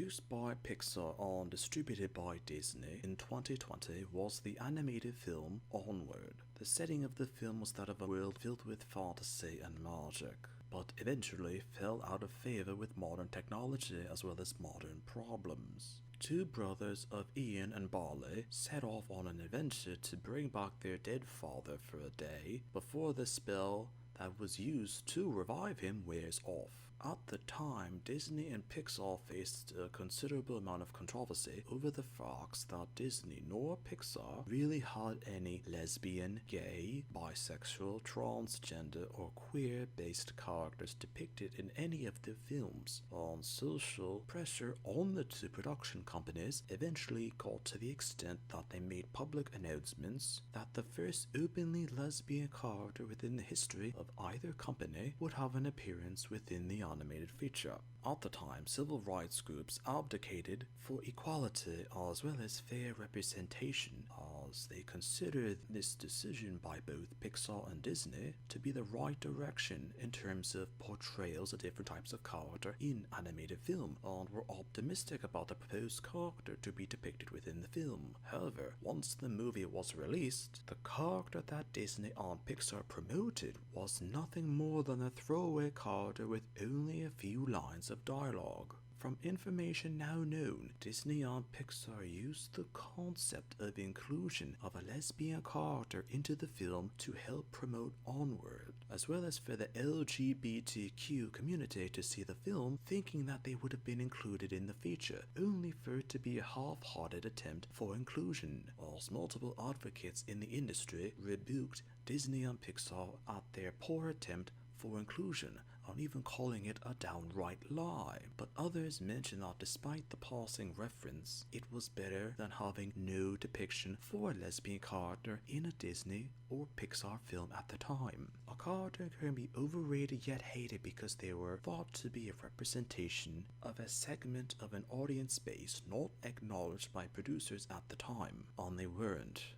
Produced by Pixar and distributed by Disney in 2020 was the animated film Onward. The setting of the film was that of a world filled with fantasy and magic, but eventually fell out of favor with modern technology as well as modern problems. Two brothers of Ian and Barley set off on an adventure to bring back their dead father for a day before the spell that was used to revive him wears off. At the time, Disney and Pixar faced a considerable amount of controversy over the facts that Disney nor Pixar really had any lesbian, gay, bisexual, transgender, or queer-based characters depicted in any of their films, and social pressure on the two production companies eventually got to the extent that they made public announcements that the first openly lesbian character within the history of either company would have an appearance within the animated feature. At the time, civil rights groups advocated for equality as well as fair representation, as they considered this decision by both Pixar and Disney to be the right direction in terms of portrayals of different types of character in animated film, and were optimistic about the proposed character to be depicted within the film. However, once the movie was released, the character that Disney and Pixar promoted was nothing more than a throwaway character with only a few lines of dialogue. From information now known, Disney and Pixar used the concept of inclusion of a lesbian character into the film to help promote Onward, as well as for the LGBTQ community to see the film thinking that they would have been included in the feature, only for it to be a half-hearted attempt for inclusion, whilst multiple advocates in the industry rebuked Disney and Pixar at their poor attempt for inclusion, and even calling it a downright lie. But others mention that despite the passing reference, it was better than having no depiction for a lesbian character in a Disney or Pixar film at the time. A character can be overrated yet hated because they were thought to be a representation of a segment of an audience base not acknowledged by producers at the time, and they weren't.